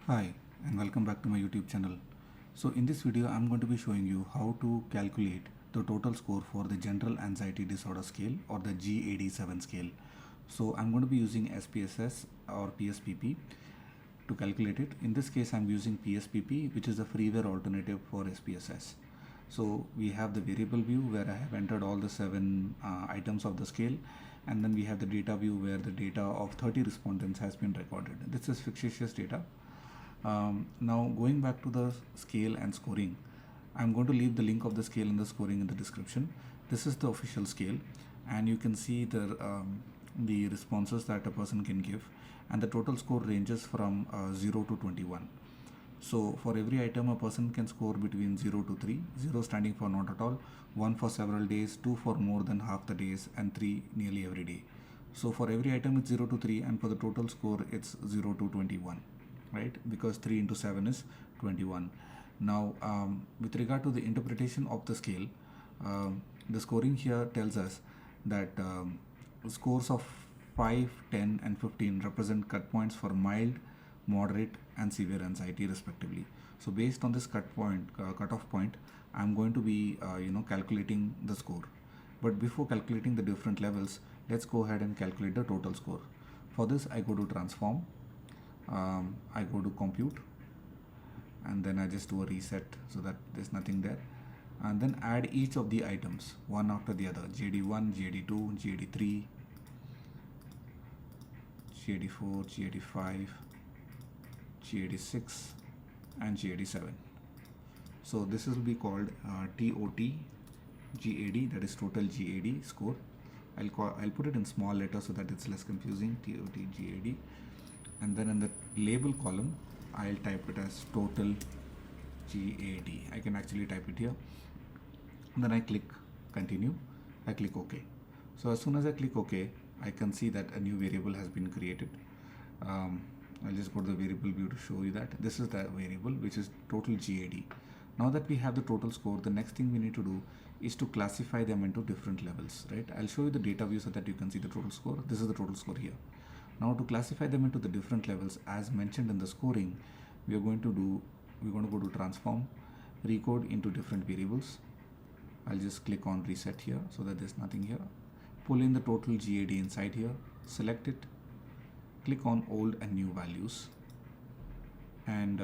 Hi and welcome back to my YouTube channel. So in this video I'm going to be showing you how to calculate the total score for the General Anxiety Disorder Scale or the GAD-7 scale. So I'm going to be using SPSS or PSPP to calculate it. In this case I'm using PSPP, which is a freeware alternative for SPSS. So we have the variable view where I have entered all the 7 items of the scale, and then we have the data view where the data of 30 respondents has been recorded. This is fictitious data. Now going back to the scale and scoring, I'm going to leave the link of the scale and the scoring in the description. This is the official scale, and you can see the responses that a person can give, and the total score ranges from 0 to 21. So for every item a person can score between 0 to 3, 0 standing for not at all, 1 for several days, 2 for more than half the days, and 3 nearly every day. So for every item it's 0 to 3, and for the total score it's 0 to 21, right? Because 3 into 7 is 21. Now with regard to the interpretation of the scale, the scoring here tells us that scores of 5, 10 and 15 represent cut points for mild, moderate and severe anxiety respectively. So based on this cutoff point, I'm going to be calculating the score. But before calculating the different levels, let's go ahead and calculate the total score. For this I go to transform, I go to compute, and then I just do a reset so that there's nothing there, and then add each of the items one after the other: GAD1, GAD2, GAD3, GAD4, GAD5, GAD6 and GAD7. So this will be called TOT GAD, that is total GAD score. I'll put it in small letters so that it's less confusing. TOT GAD, and then in the label column I'll type it as total GAD. I can actually type it here, and then I click continue, I click OK. So as soon as I click OK, I can see that a new variable has been created. I'll just go to the variable view to show you that this is the variable which is total GAD. Now that we have the total score, the next thing we need to do is to classify them into different levels, right? I'll show you the data view so that you can see the total score. This is the total score here. Now to classify them into the different levels as mentioned in the scoring, we're going to go to transform, recode into different variables. I'll just click on reset here so that there's nothing here. Pull in the total GAD inside here, select it, click on old and new values, and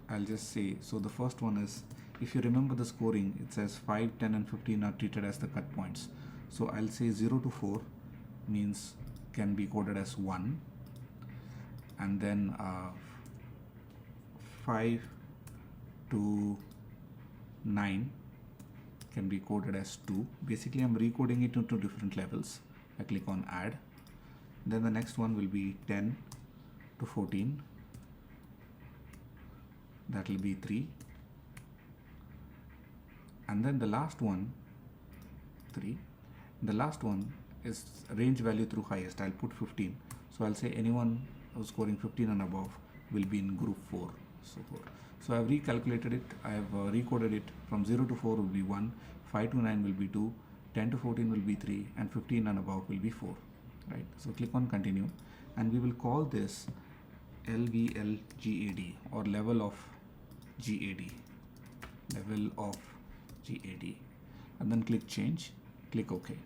I'll just say, so the first one is, if you remember the scoring, it says 5, 10 and 15 are treated as the cut points. So I'll say 0 to 4 means can be coded as 1, and then 5 to 9 can be coded as 2. Basically I'm recoding it into different levels. I click on add. Then the next one will be 10 to 14, that will be 3, and then the last one 3. The last one is range value through highest. I'll put 15, so I'll say anyone who's scoring 15 and above will be in group 4. So I've recalculated it, I've recoded it. From 0 to 4 will be 1, 5 to 9 will be 2, 10 to 14 will be 3, and 15 and above will be 4, right? So click on continue, and we will call this LVLGAD, or level of GAD, and then click change, click OK.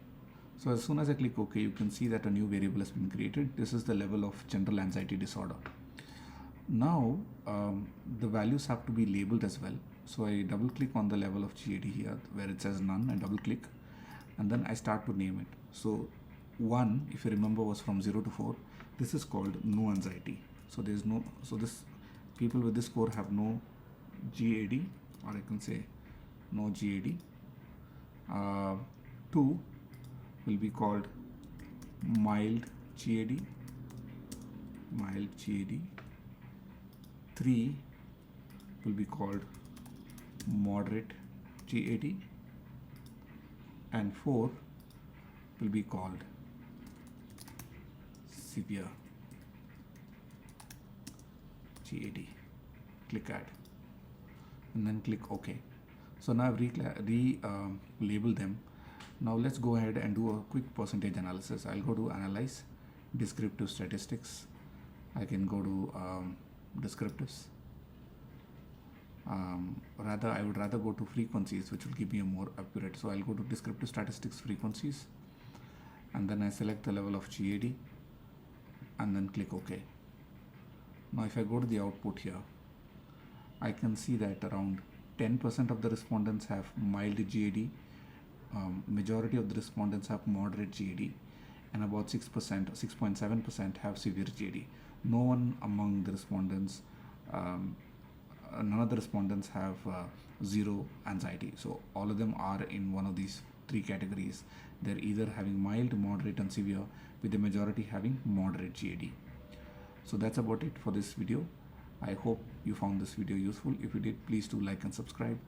So as soon as I click OK, you can see that a new variable has been created. This is the level of general anxiety disorder. Now the values have to be labeled as well. So I double click on the level of GAD here where it says none, and double click, and then I start to name it. So 1, if you remember, was from 0 to 4. This is called no anxiety. So there's no, so this people with this score have no GAD, or I can say no GAD. 2 will be called mild GAD, 3 will be called moderate GAD, and 4 will be called severe GAD. Click add, and then click OK. So now I've labeled them. Now let's go ahead and do a quick percentage analysis. I'll go to analyze, descriptive statistics. I can go to descriptives. I would rather go to frequencies, which will give me a more accurate. So I'll go to descriptive statistics frequencies, and then I select the level of GAD and then click OK. Now if I go to the output here, I can see that around 10% of the respondents have mild GAD, majority of the respondents have moderate GAD, and about 6.7% have severe GAD. No one among the respondents, none of the respondents have zero anxiety. So all of them are in one of these three categories. They're either having mild, moderate, and severe, with the majority having moderate GAD. So that's about it for this video. I hope you found this video useful. If you did, please do like and subscribe.